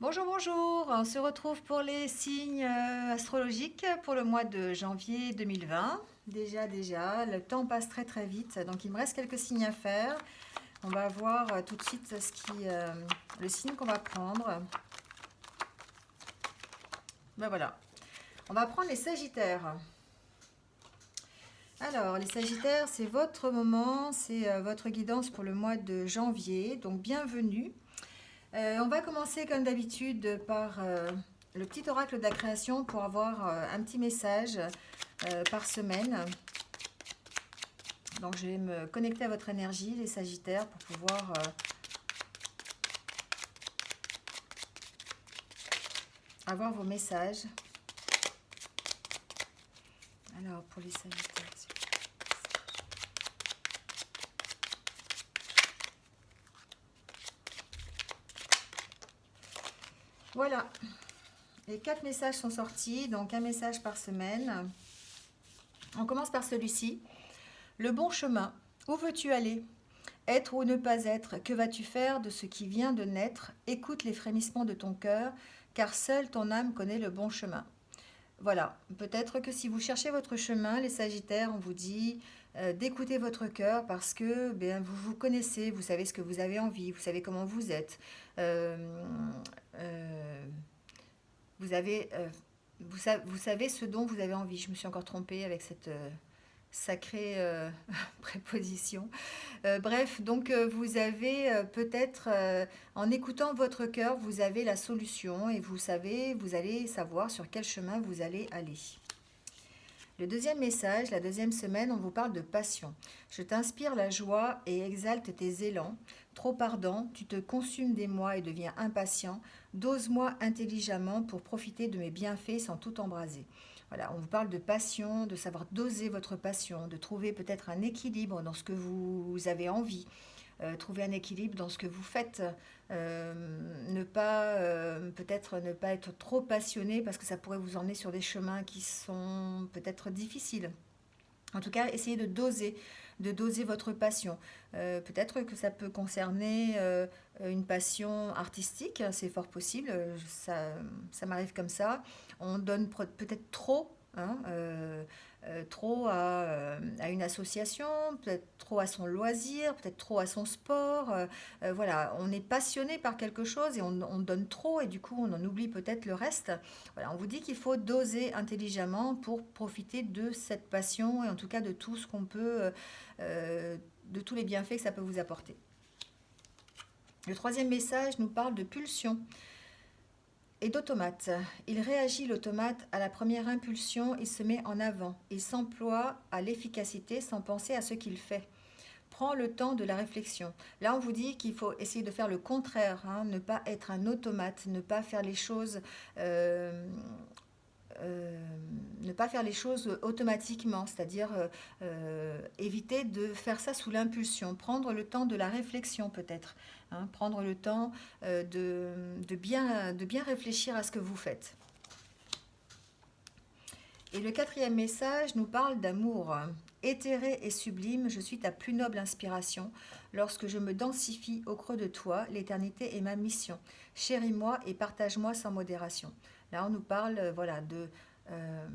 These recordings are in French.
Bonjour, bonjour. On se retrouve pour les signes astrologiques pour le mois de janvier 2020. Déjà, le temps passe très très vite, donc il me reste quelques signes à faire. On va voir tout de suite le signe qu'on va prendre. Ben voilà, on va prendre les Sagittaires. Alors, les Sagittaires, c'est votre moment, c'est votre guidance pour le mois de janvier, donc bienvenue. On va commencer comme d'habitude par le petit oracle de la création pour avoir un petit message par semaine. Donc je vais me connecter à votre énergie, les Sagittaires, pour pouvoir avoir vos messages. Alors pour les Sagittaires. Voilà, les 4 messages sont sortis, donc un message par semaine. On commence par celui-ci. Le bon chemin. Où veux-tu aller? Être ou ne pas être, que vas-tu faire de ce qui vient de naître? Écoute les frémissements de ton cœur, car seule ton âme connaît le bon chemin. Voilà, peut-être que si vous cherchez votre chemin, les Sagittaires, on vous dit d'écouter votre cœur parce que bien, vous vous connaissez, vous savez ce que vous avez envie, vous savez comment vous êtes. Euh, euh, vous, avez, vous savez ce dont vous avez envie. Je me suis encore trompée avec cette sacrée préposition. Bref, donc vous avez peut-être, en écoutant votre cœur, vous avez la solution et vous savez, vous allez savoir sur quel chemin vous allez aller. Le deuxième message, la deuxième semaine, on vous parle de passion. Je t'inspire la joie et exalte tes élans. Trop ardent, tu te consumes d'émoi et deviens impatient. Dose-moi intelligemment pour profiter de mes bienfaits sans tout embraser. Voilà, on vous parle de passion, de savoir doser votre passion, de trouver peut-être un équilibre dans ce que vous avez envie, trouver un équilibre dans ce que vous faites, peut-être ne pas être trop passionné parce que ça pourrait vous emmener sur des chemins qui sont peut-être difficiles. En tout cas, essayez de doser votre passion. Peut-être que ça peut concerner une passion artistique, c'est fort possible, ça m'arrive comme ça. On donne peut-être trop, hein, trop à une association, peut-être trop à son loisir, peut-être trop à son sport. Voilà, on est passionné par quelque chose et on donne trop et du coup on en oublie peut-être le reste. Voilà, on vous dit qu'il faut doser intelligemment pour profiter de cette passion et en tout cas de tout ce qu'on peut, de tous les bienfaits que ça peut vous apporter. Le troisième message nous parle de pulsion et d'automate. Il réagit l'automate à la première impulsion, il se met en avant, il s'emploie à l'efficacité sans penser à ce qu'il fait. Prends le temps de la réflexion. Là, on vous dit qu'il faut essayer de faire le contraire, hein, ne pas être un automate, ne pas faire les choses ne pas faire les choses automatiquement, c'est-à-dire éviter de faire ça sous l'impulsion, prendre le temps de la réflexion peut-être, hein, prendre le temps de bien réfléchir à ce que vous faites. Et le quatrième message nous parle d'amour. Éthéré et sublime, je suis ta plus noble inspiration. Lorsque je me densifie au creux de toi, l'éternité est ma mission. Chéris-moi et partage-moi sans modération. Là, on nous parle voilà, euh,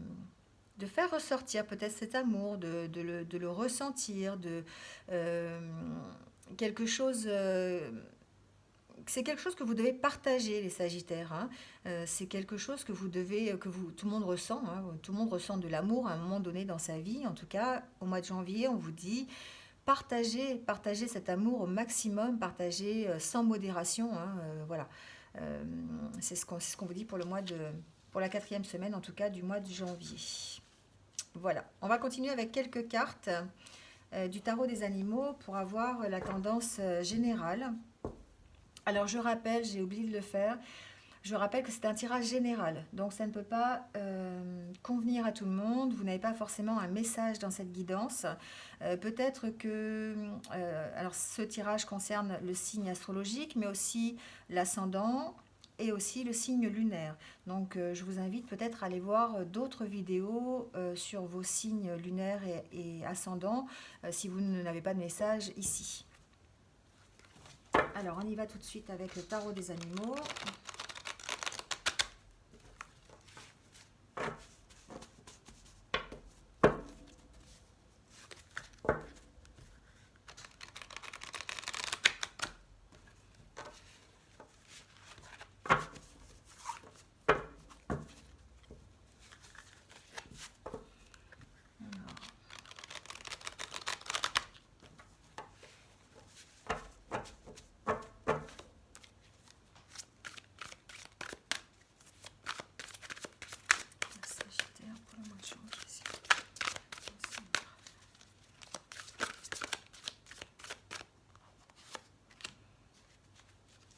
de faire ressortir peut-être cet amour, de le ressentir, euh, quelque chose c'est quelque chose que vous devez partager, les Sagittaires, hein. C'est quelque chose que vous devez, tout le monde ressent, hein. Tout le monde ressent de l'amour à un moment donné dans sa vie. En tout cas, au mois de janvier, on vous dit partagez cet amour au maximum, partagez sans modération, hein, voilà. Euh, c'est ce qu'on vous dit pour la quatrième semaine, en tout cas, du mois de janvier. Voilà. On va continuer avec quelques cartes du tarot des animaux pour avoir la tendance générale. Alors je rappelle, j'ai oublié de le faire, je rappelle que c'est un tirage général, donc ça ne peut pas convenir à tout le monde, vous n'avez pas forcément un message dans cette guidance. Peut-être que alors ce tirage concerne le signe astrologique, mais aussi l'ascendant et aussi le signe lunaire. Donc je vous invite peut-être à aller voir d'autres vidéos sur vos signes lunaires et ascendants si vous n'avez pas de message ici. Alors, on y va tout de suite avec le tarot des animaux.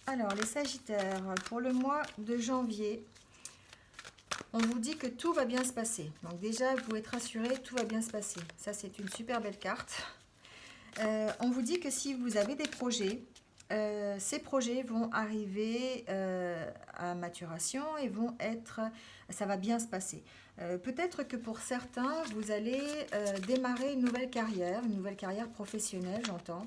Alors, les Sagittaires, pour le mois de janvier, on vous dit que tout va bien se passer. Donc déjà, vous pouvez être rassurés, tout va bien se passer. Ça, c'est une super belle carte. On vous dit que si vous avez des projets, ces projets vont arriver à maturation et ça va bien se passer. Peut-être que pour certains, vous allez démarrer une nouvelle carrière professionnelle, j'entends.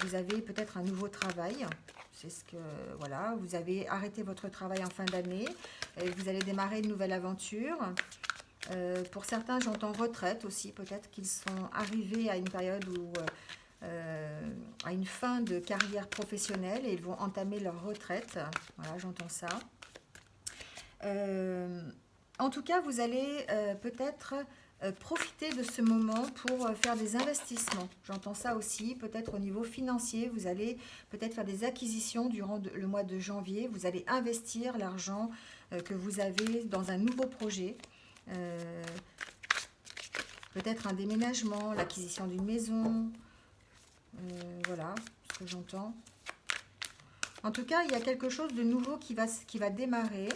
Vous avez peut-être un nouveau travail. C'est ce que, voilà, vous avez arrêté votre travail en fin d'année. Vous allez démarrer une nouvelle aventure. Pour certains, j'entends retraite aussi. Peut-être qu'ils sont arrivés à une période où à une fin de carrière professionnelle et ils vont entamer leur retraite. Voilà, j'entends ça. En tout cas, vous allez peut-être profiter de ce moment pour faire des investissements. J'entends ça aussi, peut-être au niveau financier, vous allez peut-être faire des acquisitions durant le mois de janvier. Vous allez investir l'argent que vous avez dans un nouveau projet. Peut-être un déménagement, l'acquisition d'une maison. Voilà ce que j'entends. En tout cas, il y a quelque chose de nouveau qui va démarrer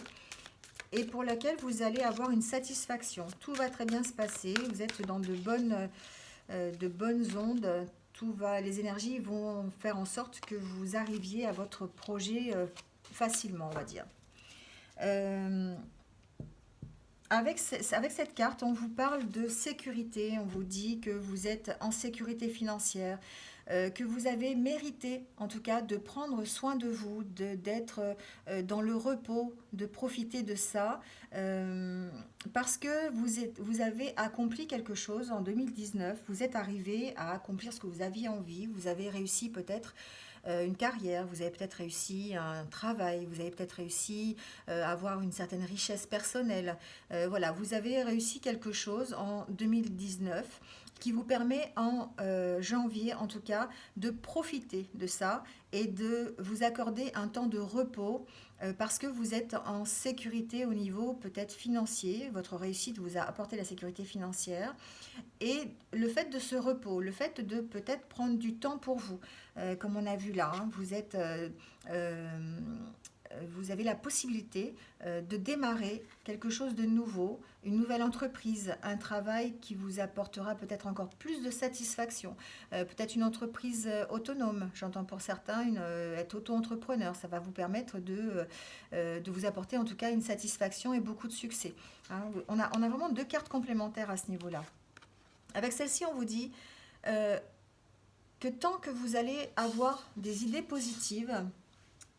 et pour laquelle vous allez avoir une satisfaction. Tout va très bien se passer. Vous êtes dans de bonnes ondes. Les énergies vont faire en sorte que vous arriviez à votre projet facilement, on va dire. Avec cette carte, on vous parle de sécurité. On vous dit que vous êtes en sécurité financière, que vous avez mérité, en tout cas, de prendre soin de vous, d'être dans le repos, de profiter de ça, parce que vous avez accompli quelque chose en 2019. Vous êtes arrivé à accomplir ce que vous aviez envie. Vous avez réussi peut-être une carrière, vous avez peut-être réussi un travail, vous avez peut-être réussi à avoir une certaine richesse personnelle. Voilà, vous avez réussi quelque chose en 2019 qui vous permet en janvier, en tout cas, de profiter de ça et de vous accorder un temps de repos parce que vous êtes en sécurité au niveau peut-être financier. Votre réussite vous a apporté la sécurité financière. Et le fait de ce repos, le fait de peut-être prendre du temps pour vous, comme on a vu là, hein, vous avez la possibilité de démarrer quelque chose de nouveau, une nouvelle entreprise, un travail qui vous apportera peut-être encore plus de satisfaction, peut-être une entreprise autonome, j'entends pour certains être auto-entrepreneur, ça va vous permettre de vous apporter en tout cas une satisfaction et beaucoup de succès. Hein. On a vraiment deux cartes complémentaires à ce niveau-là. Avec celle-ci, on vous dit que tant que vous allez avoir des idées positives,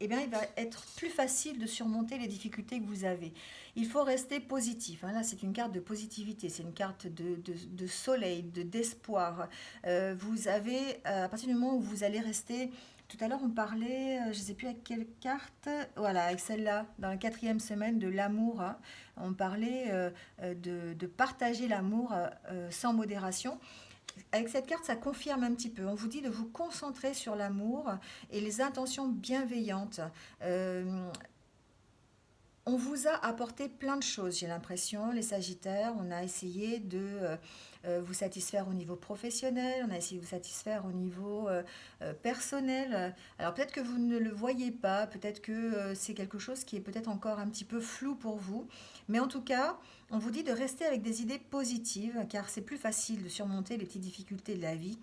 eh bien, il va être plus facile de surmonter les difficultés que vous avez. Il faut rester positif. Hein. Là, c'est une carte de positivité, c'est une carte de soleil, d'espoir. Vous avez, à partir du moment où vous allez rester... Tout à l'heure, on parlait, je ne sais plus avec quelle carte, voilà, avec celle-là, dans la 4e semaine de l'amour. Hein. On parlait de partager l'amour sans modération. Avec cette carte, ça confirme un petit peu. On vous dit de vous concentrer sur l'amour et les intentions bienveillantes. On vous a apporté plein de choses, j'ai l'impression, les Sagittaires. On a essayé de vous satisfaire au niveau professionnel, on a essayé de vous satisfaire au niveau personnel. Alors peut-être que vous ne le voyez pas, peut-être que c'est quelque chose qui est peut-être encore un petit peu flou pour vous. Mais en tout cas, on vous dit de rester avec des idées positives, car c'est plus facile de surmonter les petites difficultés de la vie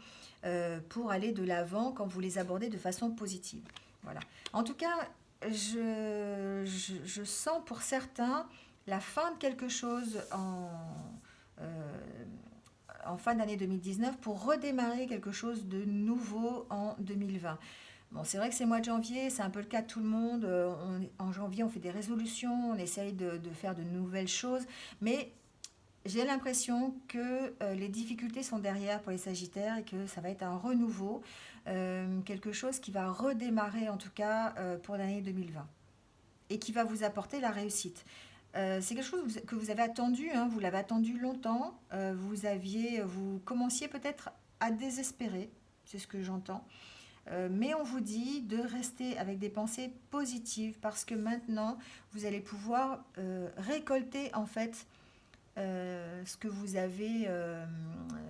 pour aller de l'avant quand vous les abordez de façon positive. Voilà. En tout cas, je sens pour certains la fin de quelque chose en fin d'année 2019 pour redémarrer quelque chose de nouveau en 2020. Bon, c'est vrai que c'est le mois de janvier, c'est un peu le cas de tout le monde. En janvier, on fait des résolutions, on essaye de faire de nouvelles choses, mais j'ai l'impression que les difficultés sont derrière pour les Sagittaires et que ça va être un renouveau, quelque chose qui va redémarrer en tout cas pour l'année 2020 et qui va vous apporter la réussite. C'est quelque chose que vous avez attendu, hein, vous l'avez attendu longtemps, vous commenciez peut-être à désespérer, c'est ce que j'entends, mais on vous dit de rester avec des pensées positives parce que maintenant vous allez pouvoir récolter en fait ce que vous avez,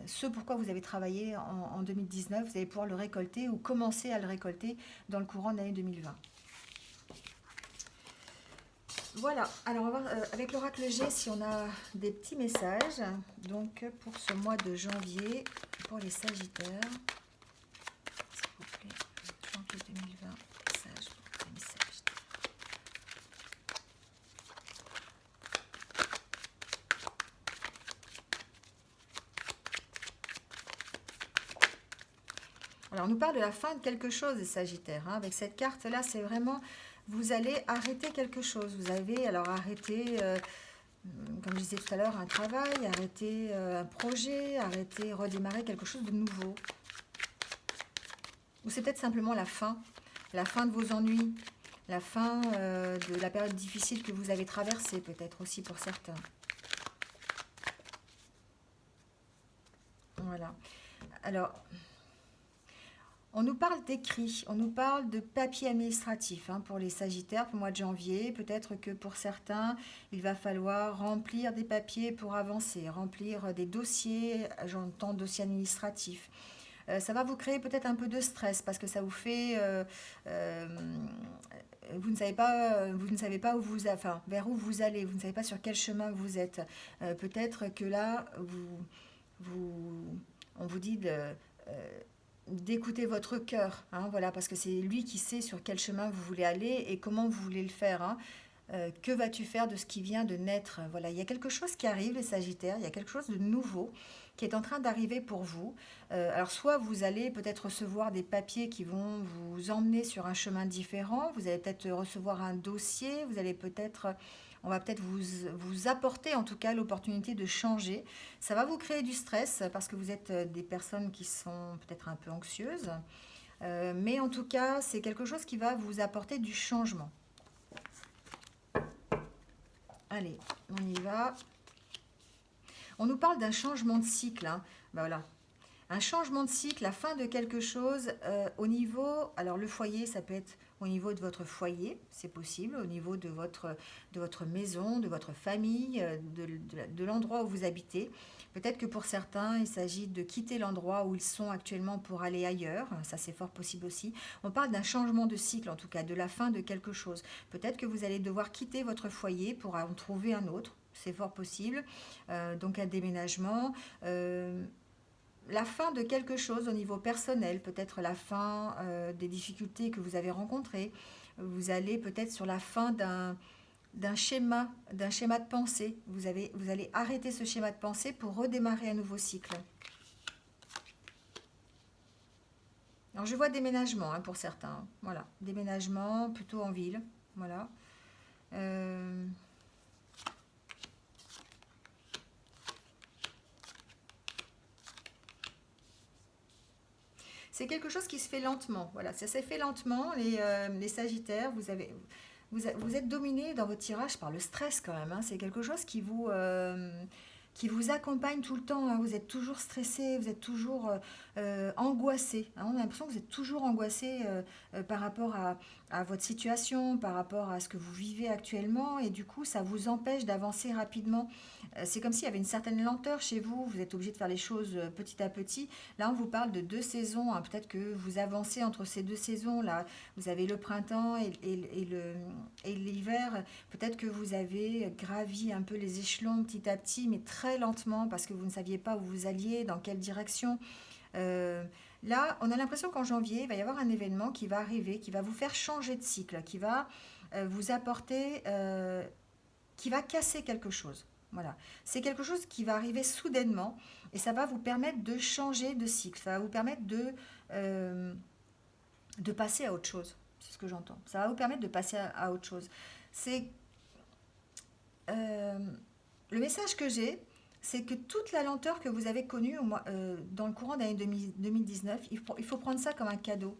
ce pourquoi vous avez travaillé en 2019, vous allez pouvoir le récolter ou commencer à le récolter dans le courant de l'année 2020. Voilà, alors on va voir avec l'oracle G si on a des petits messages. Donc pour ce mois de janvier, pour les Sagittaires, s'il vous plaît, janvier 2020, message pour les Sagittaires. Alors on nous parle de la fin de quelque chose, les Sagittaires, hein. Avec cette carte-là, c'est vraiment, vous allez arrêter quelque chose. Vous avez alors arrêté... comme je disais tout à l'heure, un travail, arrêter un projet, arrêter, redémarrer quelque chose de nouveau. Ou c'est peut-être simplement la fin de vos ennuis, la fin de la période difficile que vous avez traversée, peut-être aussi pour certains. Voilà. Alors, on nous parle d'écrit, on nous parle de papier administratif hein, pour les Sagittaires pour le mois de janvier. Peut-être que pour certains, il va falloir remplir des papiers pour avancer, remplir des dossiers, j'entends dossiers administratifs. Ça va vous créer peut-être un peu de stress parce que ça vous fait... vous ne savez pas où vous, enfin, vers où vous allez, vous ne savez pas sur quel chemin vous êtes. Peut-être que là, on vous dit d'écouter votre cœur, hein, voilà, parce que c'est lui qui sait sur quel chemin vous voulez aller et comment vous voulez le faire. Hein. Que vas-tu faire de ce qui vient de naître? Voilà, il y a quelque chose qui arrive, les Sagittaires, il y a quelque chose de nouveau qui est en train d'arriver pour vous. Alors, soit vous allez peut-être recevoir des papiers qui vont vous emmener sur un chemin différent, vous allez peut-être recevoir un dossier, vous allez peut-être... On va peut-être vous apporter en tout cas l'opportunité de changer. Ça va vous créer du stress parce que vous êtes des personnes qui sont peut-être un peu anxieuses. Mais en tout cas, c'est quelque chose qui va vous apporter du changement. Allez, on y va. On nous parle d'un changement de cycle. Hein. Ben voilà. Un changement de cycle, la fin de quelque chose au niveau... Alors le foyer, ça peut être au niveau de votre foyer, c'est possible, au niveau de votre maison, de votre famille, de l'endroit où vous habitez. Peut-être que pour certains, il s'agit de quitter l'endroit où ils sont actuellement pour aller ailleurs. Ça, c'est fort possible aussi. On parle d'un changement de cycle, en tout cas, de la fin de quelque chose. Peut-être que vous allez devoir quitter votre foyer pour en trouver un autre. C'est fort possible. Donc, un déménagement. La fin de quelque chose au niveau personnel, peut-être la fin des difficultés que vous avez rencontrées. Vous allez peut-être sur la fin d'un schéma de pensée. Vous allez arrêter ce schéma de pensée pour redémarrer un nouveau cycle. Alors je vois déménagement hein, pour certains. Hein. Voilà, déménagement plutôt en ville. Voilà. C'est quelque chose qui se fait lentement. Voilà, ça s'est fait lentement. Les Sagittaires, vous êtes dominés dans votre tirage par le stress quand même. Hein. C'est quelque chose qui vous accompagne tout le temps. Hein. Vous êtes toujours stressé, vous êtes toujours angoissé. Hein. On a l'impression que vous êtes toujours angoissé par rapport à votre situation, par rapport à ce que vous vivez actuellement. Et du coup, ça vous empêche d'avancer rapidement. C'est comme s'il y avait une certaine lenteur chez vous. Vous êtes obligé de faire les choses petit à petit. Là, on vous parle de deux saisons. Hein. Peut-être que vous avancez entre ces deux saisons. Là, vous avez le printemps et l'hiver. Peut-être que vous avez gravi un peu les échelons petit à petit, mais très lentement parce que vous ne saviez pas où vous alliez, dans quelle direction. Euh, Là, on a l'impression qu'en janvier, il va y avoir un événement qui va arriver, qui va vous faire changer de cycle, qui va vous apporter, qui va casser quelque chose. Voilà. C'est quelque chose qui va arriver soudainement et ça va vous permettre de changer de cycle. Ça va vous permettre de passer à autre chose. C'est ce que j'entends. Ça va vous permettre de passer à autre chose. C'est euh, le message que j'ai, c'est que toute la lenteur que vous avez connue dans le courant d'année 2019, il faut prendre ça comme un cadeau.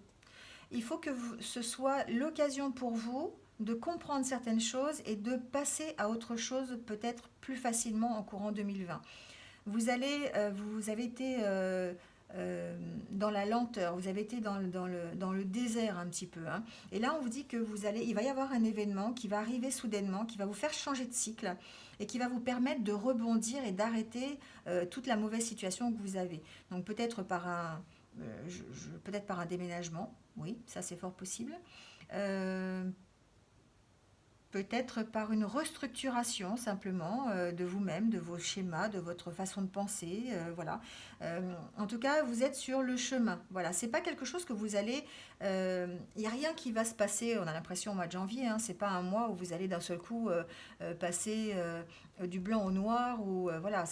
Il faut que ce soit l'occasion pour vous de comprendre certaines choses et de passer à autre chose peut-être plus facilement en courant 2020. Vous avez été dans la lenteur, vous avez été dans le désert un petit peu. Hein. Et là, on vous dit que il va y avoir un événement qui va arriver soudainement, qui va vous faire changer de cycle et qui va vous permettre de rebondir et d'arrêter toute la mauvaise situation que vous avez. Donc peut-être peut-être par un déménagement, oui, ça c'est fort possible. Euh, peut-être par une restructuration simplement de vous-même, de vos schémas, de votre façon de penser, voilà. En tout cas, vous êtes sur le chemin. Voilà, c'est pas quelque chose que vous allez. Il n'y a rien qui va se passer. On a l'impression au mois de janvier, hein, c'est pas un mois où vous allez d'un seul coup passer du blanc au noir ou voilà.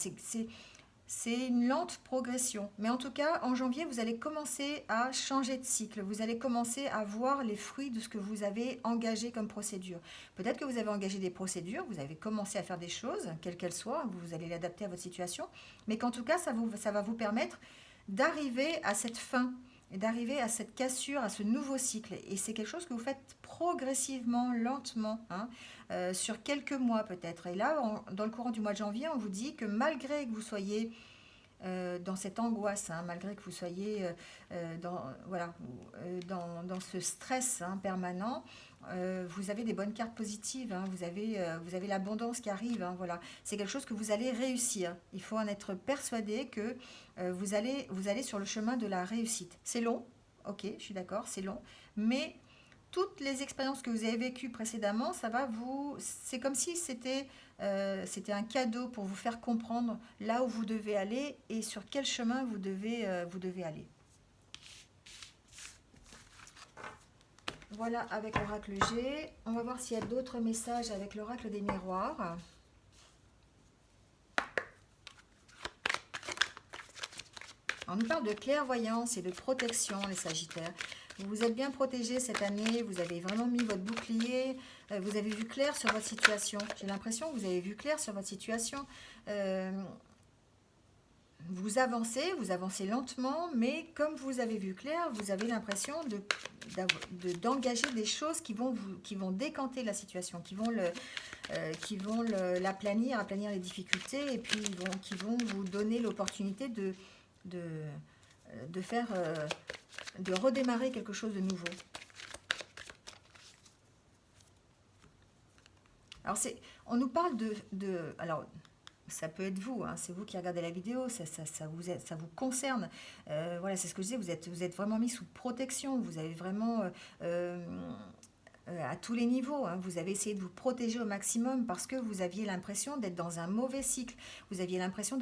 C'est une lente progression. Mais en tout cas, en janvier, vous allez commencer à changer de cycle. Vous allez commencer à voir les fruits de ce que vous avez engagé comme procédure. Peut-être que vous avez engagé des procédures, vous avez commencé à faire des choses, quelles qu'elles soient, vous allez l'adapter à votre situation, mais qu'en tout cas, ça va vous permettre d'arriver à cette fin et d'arriver à cette cassure, à ce nouveau cycle. Et c'est quelque chose que vous faites progressivement, lentement, hein, sur quelques mois peut-être. Et là, dans le courant du mois de janvier, on vous dit que malgré que vous soyez dans cette angoisse, hein, malgré que vous soyez voilà, dans ce stress hein, permanent, vous avez des bonnes cartes positives, hein, vous avez l'abondance qui arrive, hein, voilà. C'est quelque chose que vous allez réussir. Il faut en être persuadé que vous allez sur le chemin de la réussite. C'est long, ok, je suis d'accord, c'est long, mais toutes les expériences que vous avez vécues précédemment, c'est comme si c'était un cadeau pour vous faire comprendre là où vous devez aller et sur quel chemin vous devez aller. Voilà avec l'oracle G. On va voir s'il y a d'autres messages avec l'oracle des miroirs. On nous parle de clairvoyance et de protection, les Sagittaires. Vous êtes bien protégés cette année, vous avez vraiment mis votre bouclier, vous avez vu clair sur votre situation. J'ai l'impression que vous avez vu clair sur votre situation. Vous avancez lentement, mais comme vous avez vu clair, vous avez l'impression d'engager des choses qui vont décanter la situation, qui vont l'aplanir, aplanir les difficultés, et puis qui vont vous donner l'opportunité de faire, de redémarrer quelque chose de nouveau. Alors on nous parle alors ça peut être vous, hein, c'est vous qui regardez la vidéo, ça vous concerne. Voilà, c'est ce que je disais, vous êtes vraiment mis sous protection, vous avez vraiment à tous les niveaux, hein, vous avez essayé de vous protéger au maximum parce que vous aviez l'impression d'être dans un mauvais cycle, vous aviez l'impression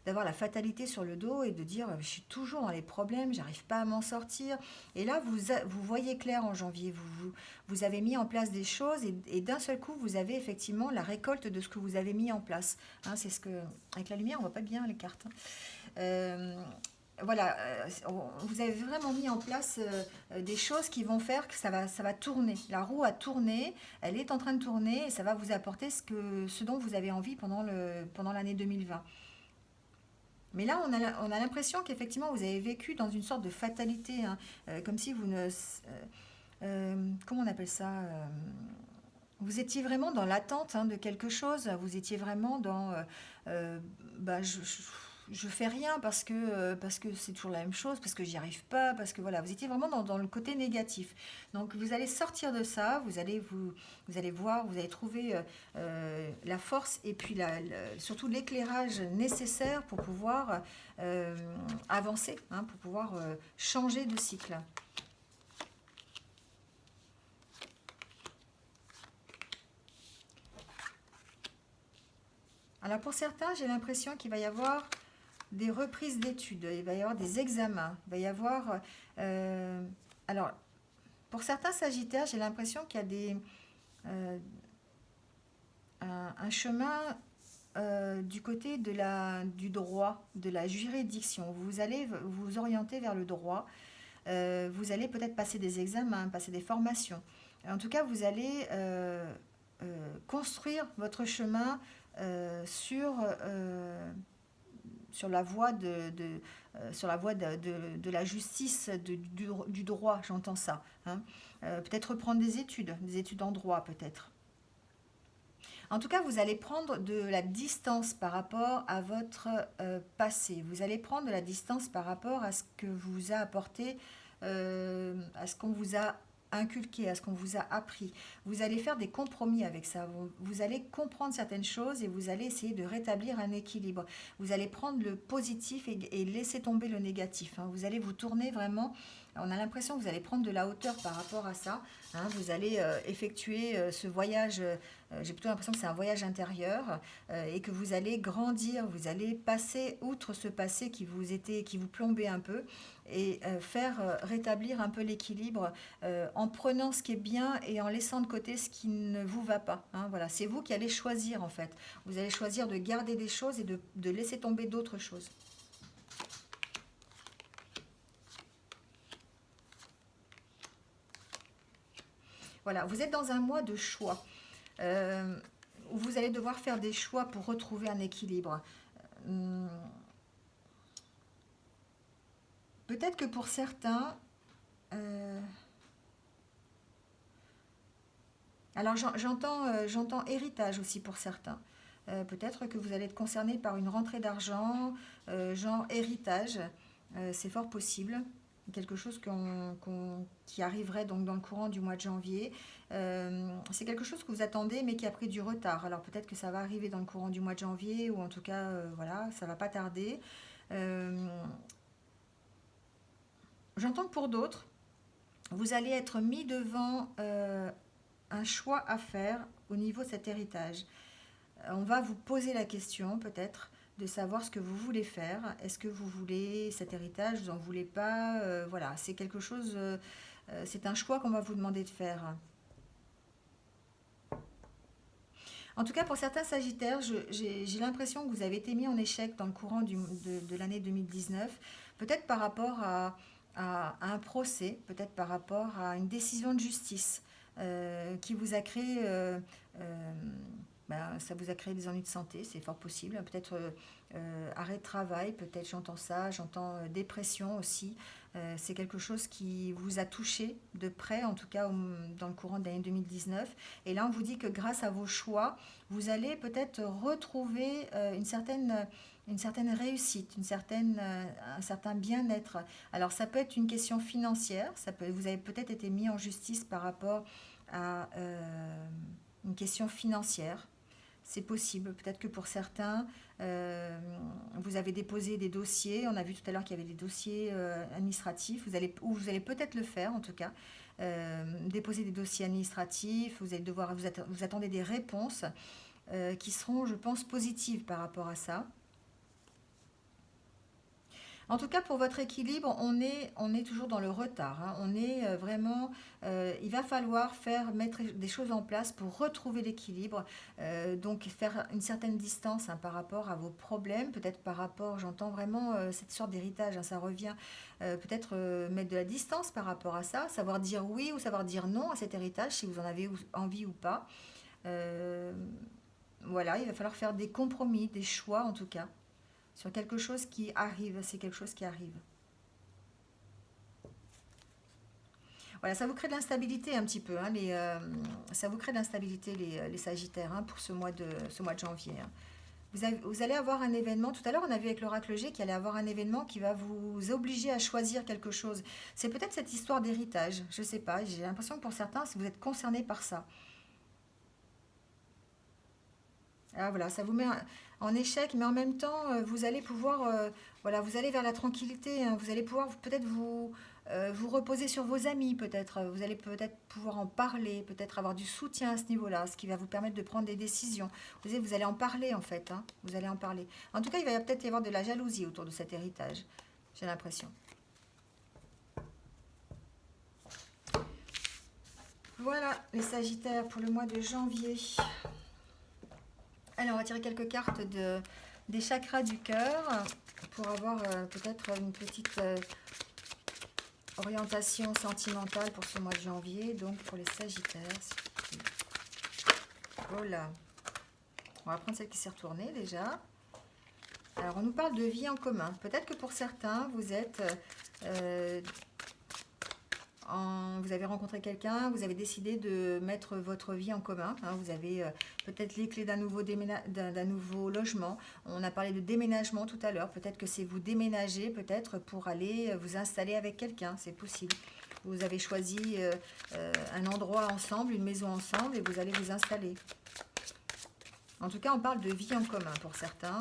d'avoir la fatalité sur le dos et de dire je suis toujours dans les problèmes, j'arrive pas à m'en sortir. Et là vous voyez clair en janvier, vous avez mis en place des choses et d'un seul coup vous avez effectivement la récolte de ce que vous avez mis en place, hein, c'est ce que avec la lumière on voit pas bien les cartes, hein. Voilà, vous avez vraiment mis en place des choses qui vont faire que ça va tourner. La roue a tourné, elle est en train de tourner et ça va vous apporter ce dont vous avez envie pendant l'année 2020. Mais là, on a l'impression qu'effectivement, vous avez vécu dans une sorte de fatalité, hein, comme si vous ne... comment on appelle ça vous étiez vraiment dans l'attente hein, de quelque chose, vous étiez vraiment dans... bah, je fais rien parce que c'est toujours la même chose, parce que j'y arrive pas, parce que voilà, vous étiez vraiment dans le côté négatif. Donc vous allez sortir de ça, vous allez voir, vous allez trouver la force et puis surtout l'éclairage nécessaire pour pouvoir avancer, hein, pour pouvoir changer de cycle. Alors pour certains, j'ai l'impression qu'il va y avoir des reprises d'études, il va y avoir des examens, il va y avoir... alors, pour certains Sagittaires, j'ai l'impression qu'il y a un chemin du côté du droit, de la juridiction. Vous allez vous orienter vers le droit, vous allez peut-être passer des examens, passer des formations. En tout cas, vous allez construire votre chemin sur la voie de la justice, du droit, j'entends ça. Hein. Peut-être reprendre des études en droit peut-être. En tout cas, vous allez prendre de la distance par rapport à votre passé. Vous allez prendre de la distance par rapport à ce que vous a apporté, à ce qu'on vous a inculqué, à ce qu'on vous a appris. Vous allez faire des compromis avec ça. Vous allez comprendre certaines choses et vous allez essayer de rétablir un équilibre. Vous allez prendre le positif et laisser tomber le négatif. Hein. Vous allez vous tourner vraiment On a l'impression que vous allez prendre de la hauteur par rapport à ça. Hein. Vous allez effectuer ce voyage, j'ai plutôt l'impression que c'est un voyage intérieur et que vous allez grandir, vous allez passer outre ce passé qui vous plombait un peu et faire rétablir un peu l'équilibre en prenant ce qui est bien et en laissant de côté ce qui ne vous va pas. Hein. Voilà, c'est vous qui allez choisir en fait. Vous allez choisir de garder des choses et de laisser tomber d'autres choses. Voilà, vous êtes dans un mois de choix, où vous allez devoir faire des choix pour retrouver un équilibre. Peut-être que pour certains, euh, alors j'entends héritage aussi pour certains. Peut-être que vous allez être concerné par une rentrée d'argent, genre héritage, c'est fort possible. Quelque chose qui arriverait donc dans le courant du mois de janvier. C'est quelque chose que vous attendez mais qui a pris du retard. Alors peut-être que ça va arriver dans le courant du mois de janvier ou en tout cas, voilà, ça va pas tarder. Euh, J'entends que pour d'autres, vous allez être mis devant un choix à faire au niveau de cet héritage. On va vous poser la question peut-être de savoir ce que vous voulez faire. Est-ce que vous voulez cet héritage, vous n'en voulez pas. Voilà, c'est quelque chose, c'est un choix qu'on va vous demander de faire. En tout cas, pour certains Sagittaires, j'ai l'impression que vous avez été mis en échec dans le courant de l'année 2019, peut-être par rapport à un procès, peut-être par rapport à une décision de justice qui vous a créé, ça vous a créé des ennuis de santé, c'est fort possible. Peut-être arrêt de travail, peut-être j'entends ça, j'entends dépression aussi. C'est quelque chose qui vous a touché de près, en tout cas dans le courant de l'année 2019. Et là, on vous dit que grâce à vos choix, vous allez peut-être retrouver une certaine réussite, un certain bien-être. Alors, ça peut être une question financière, vous avez peut-être été mis en justice par rapport à une question financière. C'est possible. Peut-être que pour certains, vous avez déposé des dossiers. On a vu tout à l'heure qu'il y avait des dossiers administratifs. Vous allez peut-être le faire, en tout cas. Déposer des dossiers administratifs. Vous attendez des réponses qui seront, je pense, positives par rapport à ça. En tout cas, pour votre équilibre, on est toujours dans le retard. Hein. On est vraiment. Il va falloir mettre des choses en place pour retrouver l'équilibre. Donc, faire une certaine distance hein, par rapport à vos problèmes. Peut-être par rapport, j'entends vraiment cette sorte d'héritage, hein, ça revient. Peut-être mettre de la distance par rapport à ça. Savoir dire oui ou savoir dire non à cet héritage, si vous en avez envie ou pas. Euh, voilà, il va falloir faire des compromis, des choix en tout cas sur quelque chose qui arrive, c'est quelque chose qui arrive. Voilà, ça vous crée de l'instabilité un petit peu, hein, ça vous crée de l'instabilité les Sagittaires hein, pour ce mois de janvier. Hein. Vous allez avoir un événement, tout à l'heure on a vu avec l'oracle G qu'il allait avoir un événement qui va vous obliger à choisir quelque chose. C'est peut-être cette histoire d'héritage, je ne sais pas, j'ai l'impression que pour certains, vous êtes concernés par ça. Ah, voilà, ça vous met en échec, mais en même temps, vous allez pouvoir, voilà, vous allez vers la tranquillité. Hein, vous allez pouvoir peut-être vous reposer sur vos amis, peut-être. Vous allez peut-être pouvoir en parler, peut-être avoir du soutien à ce niveau-là, ce qui va vous permettre de prendre des décisions. Vous allez en parler en fait. Hein, vous allez en parler. En tout cas, il va peut-être y avoir de la jalousie autour de cet héritage. J'ai l'impression. Voilà les Sagittaires pour le mois de janvier. Allez, on va tirer quelques cartes des chakras du cœur pour avoir peut-être une petite orientation sentimentale pour ce mois de janvier. Donc pour les Sagittaires. Voilà. On va prendre celle qui s'est retournée déjà. Alors on nous parle de vie en commun. Peut-être que pour certains, vous êtes... vous avez rencontré quelqu'un, vous avez décidé de mettre votre vie en commun. Hein, vous avez peut-être les clés d'un nouveau logement. On a parlé de déménagement tout à l'heure. Peut-être que c'est vous déménager, peut-être pour aller vous installer avec quelqu'un. C'est possible. Vous avez choisi un endroit ensemble, une maison ensemble, et vous allez vous installer. En tout cas, on parle de vie en commun pour certains.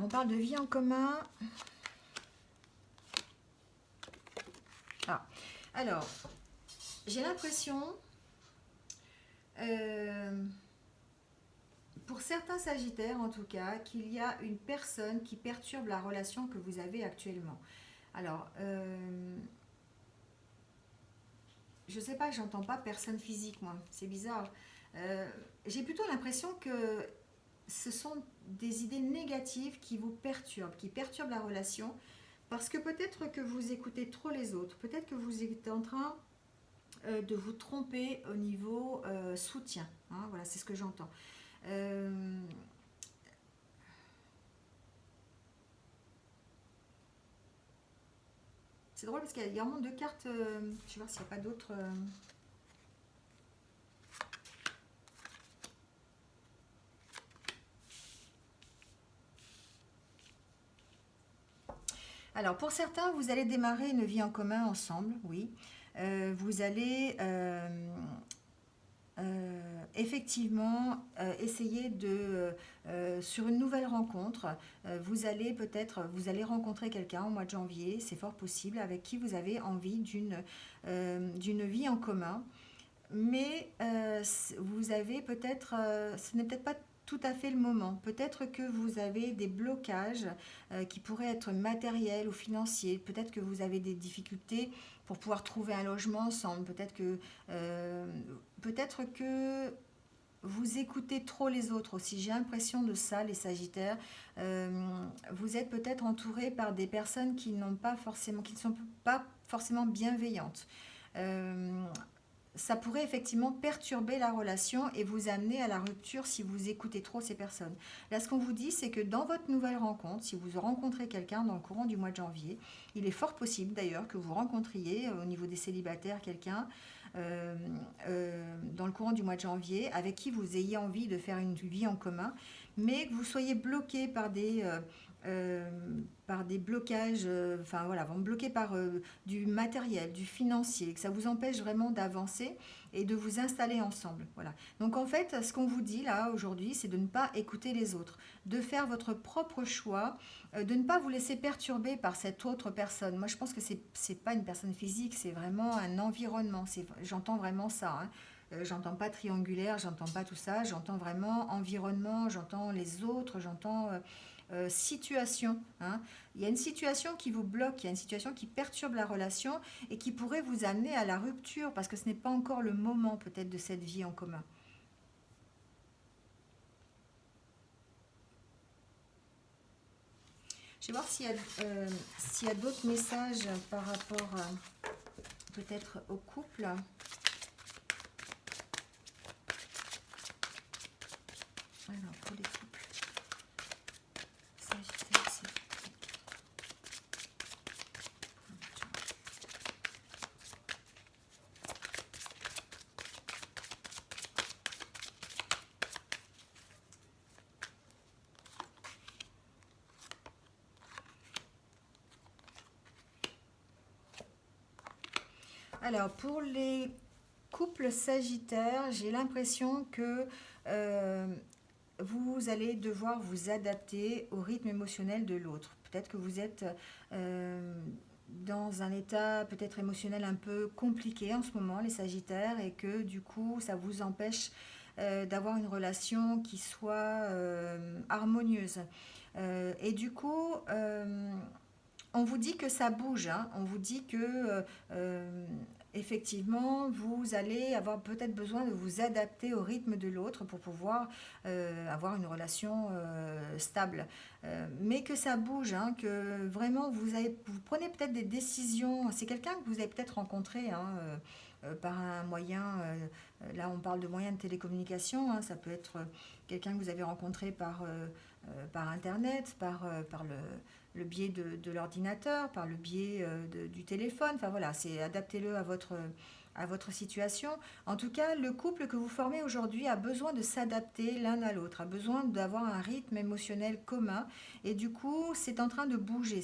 Alors, on parle de vie en commun. Ah, alors, j'ai l'impression, pour certains Sagittaires en tout cas, qu'il y a une personne qui perturbe la relation que vous avez actuellement. Alors, je sais pas, j'entends pas personne physique, moi. C'est bizarre. J'ai plutôt l'impression que ce sont des idées négatives qui perturbent la relation, parce que peut-être que vous écoutez trop les autres, peut-être que vous êtes en train de vous tromper au niveau soutien. Hein, voilà, c'est ce que j'entends. Euh, c'est drôle parce qu'il y a vraiment deux cartes. Je vais voir s'il n'y a pas d'autres. Alors, pour certains, vous allez démarrer une vie en commun ensemble, oui. Vous allez effectivement essayer sur une nouvelle rencontre, vous allez rencontrer quelqu'un au mois de janvier, c'est fort possible, avec qui vous avez envie d'une vie en commun. Mais vous avez peut-être, ce n'est peut-être pas tout à fait le moment. Peut-être que vous avez des blocages qui pourraient être matériels ou financiers. Peut-être que vous avez des difficultés pour pouvoir trouver un logement ensemble. Euh, peut-être que vous écoutez trop les autres aussi. J'ai l'impression de ça, les Sagittaires. Vous êtes peut-être entouré par des personnes qui ne sont pas forcément bienveillantes. Euh, Ça pourrait effectivement perturber la relation et vous amener à la rupture si vous écoutez trop ces personnes. Là, ce qu'on vous dit, c'est que dans votre nouvelle rencontre, si vous rencontrez quelqu'un dans le courant du mois de janvier, il est fort possible d'ailleurs que vous rencontriez au niveau des célibataires quelqu'un euh, dans le courant du mois de janvier avec qui vous ayez envie de faire une vie en commun, mais que vous soyez bloqué euh, par des blocages, enfin voilà, vous bloqué par du matériel, du financier, que ça vous empêche vraiment d'avancer et de vous installer ensemble. Voilà. Donc en fait, ce qu'on vous dit là aujourd'hui, c'est de ne pas écouter les autres, de faire votre propre choix, de ne pas vous laisser perturber par cette autre personne. Moi, je pense que c'est pas une personne physique, c'est vraiment un environnement. J'entends vraiment ça. Hein. J'entends pas triangulaire, j'entends pas tout ça, j'entends vraiment environnement, j'entends les autres, j'entends situation. Hein. Il y a une situation qui vous bloque, il y a une situation qui perturbe la relation et qui pourrait vous amener à la rupture parce que ce n'est pas encore le moment peut-être de cette vie en commun. Je vais voir s'il y a d'autres messages par rapport peut-être au couple. Alors, pour les couples, Sagittaire, c'est... Alors, pour les couples sagittaires, j'ai l'impression que euh, vous allez devoir vous adapter au rythme émotionnel de l'autre. Peut-être que vous êtes euh, dans un état peut-être émotionnel un peu compliqué en ce moment, les sagittaires, et que du coup, ça vous empêche d'avoir une relation qui soit harmonieuse. Et du coup, on vous dit que ça bouge, hein. On vous dit que effectivement, vous allez avoir peut-être besoin de vous adapter au rythme de l'autre pour pouvoir avoir une relation stable. Mais que ça bouge, hein, que vraiment vous prenez peut-être des décisions. C'est quelqu'un que vous avez peut-être rencontré hein, par un moyen, là on parle de moyens de télécommunication, hein, ça peut être quelqu'un que vous avez rencontré par Internet, par le biais de l'ordinateur, par le biais du téléphone. Enfin voilà, c'est adaptez-le à votre situation. En tout cas, le couple que vous formez aujourd'hui a besoin de s'adapter l'un à l'autre, a besoin d'avoir un rythme émotionnel commun. Et du coup, c'est en train de bouger.